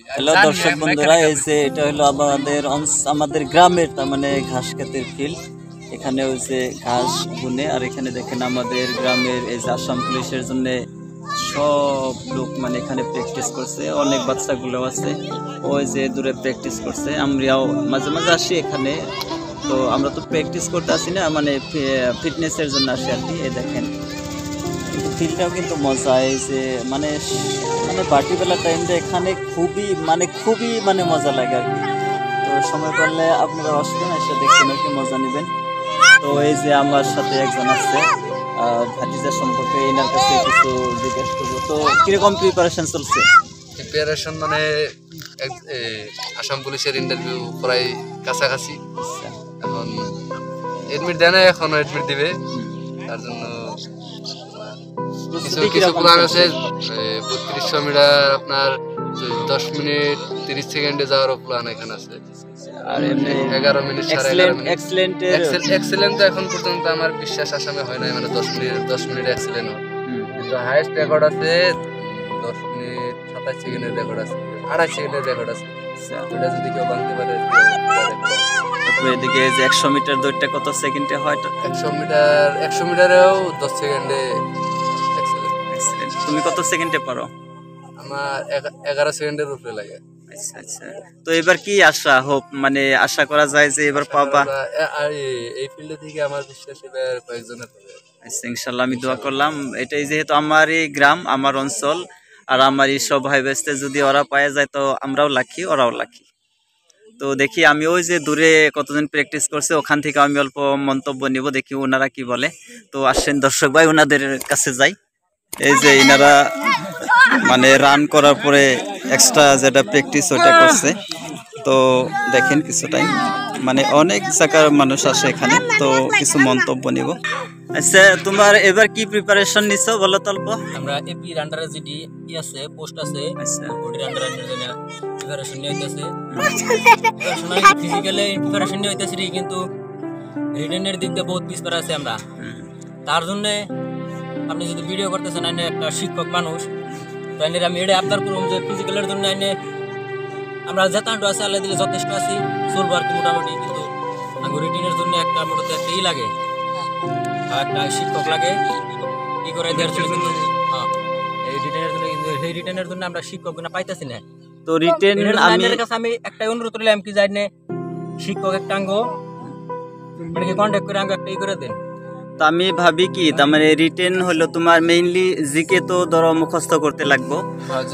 Hello দর্শক বন্ধুরা, এই যে এটা হলো আমাদের গ্রামের তার মানে ঘাস খেতের ফিল্ড। এখানে হচ্ছে ঘাস বুনে, আর এখানে দেখেন আমাদের গ্রামের এই যে আসাম পুলিশের জন্য সব লোক মানে এখানে প্র্যাকটিস করছে। অনেক বাচ্চাগুলো আছে, ওই যে দূরে প্র্যাকটিস করছে। আমরাও মাঝে মাঝে আসি এখানে, তো আমরা তো প্র্যাকটিস করতে আসি না, মানে ফিটনেসের জন্য আসি আর কি। এই দেখেন কিন্তু ফিল্ডটাও কিন্তু মজা, এই যে মানে মানে বাটিবেলা টাইমটা এখানে খুবই মজা লাগে আর কি। তো সময় করলে আপনারা আসবেন, এসে দেখবেন আর কি, মজা নেবেন। তো এই যে আমার সাথে একজন আছে ভাতিজা সম্পর্কে, এনার কাছে কিছু জিজ্ঞেস করবো। তো কিরকম প্রিপারেশন চলছে? প্রিপারেশন মানে আসাম পুলিশের ইন্টারভিউ প্রায় কাছাকাছি। এখন এডমিট দেয় না, এখনো এডমিট দিবে, তার জন্য কিছু প্ল্যান আছে। 3200 মিটার আপনার 10 মিনিট 30 সেকেন্ডে যাওয়ারও প্ল্যান এখানে আছে। আর এমনি 11 মিনিট 11.5 মিনিট এক্সেলেন্ট তো এখন পর্যন্ত আমার বিশ্বাস আসামে হয় নাই, মানে 10 মিনিট এক্সেলেন্ট হয়। তো হাইয়েস্ট রেকর্ড আছে 10 মিনিট 27 সেকেন্ডের রেকর্ড আছে, 28 সেকেন্ডের রেকর্ড আছে। ওটা যদি কেউ ভাঙতে পারে। তারপরে এদিকে যে 100 মিটার দৌড়টা কত সেকেন্ডে হয়? 100 মিটারেও 10 সেকেন্ডে। তুমি কত সেকেন্ডে পারো? আমার 11 সেকেন্ডের উপরে লাগে। আচ্ছা আচ্ছা, তো এবার কি মানে আশা করা যায় যে এবার পাবা? এই ফিল্ডে থেকে আমার বিশ্বাস এবার কয়েকজনের হবে। আচ্ছা, ইনশাআল্লাহ আমি দোয়া করলাম। এটাই যেহেতু আমারই গ্রাম, আমার অঞ্চল, আর আমারই সব ভাই বেস্তে, যদি ওরা পাওয়া যায় তো আমরাও লাকি, ওরাও লাকি। তো দেখি, আমি ওই যে দূরে কতজন প্র্যাকটিস করছে ওখান থেকে আমি অল্প মন্তব্য নিব, দেখি ওনারা কি বলে। তো আসেন দর্শক ভাই, ওনাদের কাছে যাই। এই যে এনারা মানে রান করার পরে এক্সট্রা যেটা প্র্যাকটিস ওটা করছে। তো দেখেন কিছু টাইম মানে অনেক জায়গার মানুষ আসে এখানে, তো কিছু মন্তব্য নিব। আচ্ছা, তোমার এবার কি প্রিপারেশন নিছো বলো তো অল্প? আমরা এপি রান্ডারে যেটি আছে পোস্ট আছে, আচ্ছা ওটি রান্ডারে প্রিপারেশন নিয়ে হইতাছে। ফিজিক্যালি প্রিপারেশন নিয়ে হইতাছে, কিন্তু রিটেনের দিক দিয়ে বহুত পিছপা আছে আমরা। তার জন্য আপনি যদি ভিডিও করতেছেন, আইনে একটা শিক্ষক মানুষ, তাহলে আমি এটা আপনার করুন যে ফিজিক্যালের জন্য আইনে আমরা যেতান্ট আছে আল্লাহ দিলে যথেষ্ট আছি, চলবো আর কি মোটামুটি। কিন্তু আমার রিটেনের জন্য একটা মোটামুটি একটা লাগে, একটা শিক্ষক লাগে কি করে দেওয়ার জন্য। কিন্তু এই রিটেনের জন্য, কিন্তু সেই রিটেনের জন্য আমরা শিক্ষক না পাইতেছি না। তো রিটেন আমি একটাই অনুরোধ করলাম কি জানি শিক্ষক একটা আঙ্গ মানে কন্ট্যাক্ট করে আঙ্গ একটা করে দেন। তো আমি ভাবি কি, তার মানে রিটেন হলো তোমার মেইনলি জিকে তো ধরো মুখস্থ করতে লাগবো,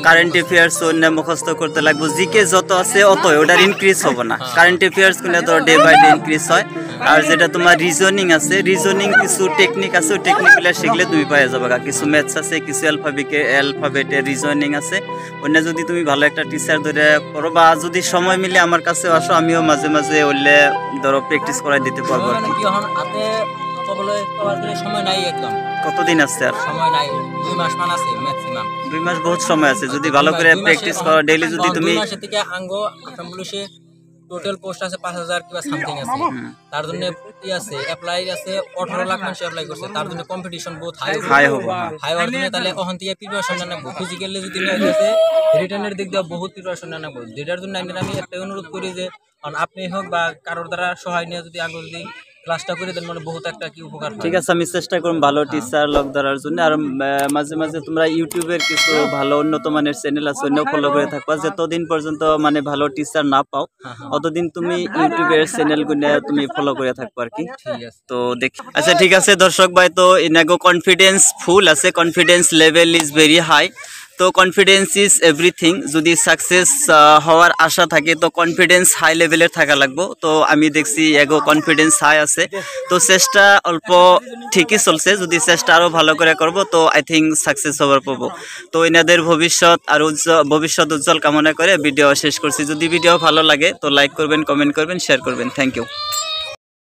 কারেন্ট অ্যাফেয়ার্স অন্য মুখস্থ করতে লাগবো। জিকে যত আছে অত ওটার ইনক্রিজ হবে না, কারেন্ট অ্যাফেয়ার্স গুলো ধরো ডে বাই ডে ইনক্রিজ হয়। আর যেটা তোমার রিজনিং আছে, রিজনিং কিছু টেকনিক আছে, ওই টেকনিকগুলো শিখলে তুমি পাওয়া যাবে। কিছু ম্যাথস আছে, কিছু অ্যালফাবেটের রিজনিং আছে। অন্য যদি তুমি ভালো একটা টিচার ধরে করো, বা যদি সময় মিলে আমার কাছে আসো, আমিও মাঝে মাঝে ওইলে ধরো প্র্যাকটিস করাই দিতে পারবো। সময় নাই একদম। কতদিন আছে আর? সময় নাই, 2 মাস মান আছে ম্যাক্সিমাম। 2 মাস বহুত সময় আছে, যদি ভালো করে প্র্যাকটিস করো ডেইলি। যদি তুমি 2 মাস থেকে আঙ্গ আসাম পুলিশে টোটাল পোস্ট আছে 5000 কিবা সামথিং আছে। তার জন্য কি আছে অ্যাপ্লাই আছে 18 লাখ মানুষ অ্যাপ্লাই করছে। তার জন্য কম্পিটিশন বহুত হাই হবে। হাই হওয়ার জন্য তাহলে ওখান থেকে প্রিপারেশন না নেব। ফিজিক্যালি যদি আছে রিটেনের দিক দিয়ে বহুত প্রিপারেশন না নেব। যেটার জন্য আমি একটা অনুরোধ করি যে আপনি হোক বা কারোর দ্বারা সহায় নিয়ে যদি আঙ্গ যদি ক্লাসটা করে দেন, মানে বহুত একটা কি উপকার। ঠিক আছে, আমি চেষ্টা করব ভালো টিচার লগ ধরার জন্য। আর মাঝে মাঝে তোমরা ইউটিউবের কিছু ভালো উন্নত মানের চ্যানেল আছে, অন্য ফলো করে থাকবা। যতদিন পর্যন্ত মানে ভালো টিচার না পাও অতদিন তুমি ইউটিউবের চ্যানেলগুলো তুমি ফলো করে থাকবা আর কি। তো দেখি, আচ্ছা ঠিক আছে দর্শক ভাই, তো ইনাগো কনফিডেন্স ফুল আছে, confidence level is very high. তো কনফিডেন্স ইজ এভরিথিং। যদি সাকসেস হওয়ার আশা থাকে তো কনফিডেন্স হাই লেভেলের থাকা লাগবো। তো আমি দেখছি এগো কনফিডেন্স হাই আছে, তো চেষ্টা অল্প ঠিকই চলছে। যদি চেষ্টা আরও ভালো করে করব তো আই থিঙ্ক সাকসেস হবার পাবো। তো এনাদের ভবিষ্যৎ আর ভবিষ্যৎ উজ্জ্বল কামনা করে ভিডিও শেষ করছি। যদি ভিডিও ভালো লাগে তো লাইক করবেন, কমেন্ট করবেন, শেয়ার করবেন। Thank you.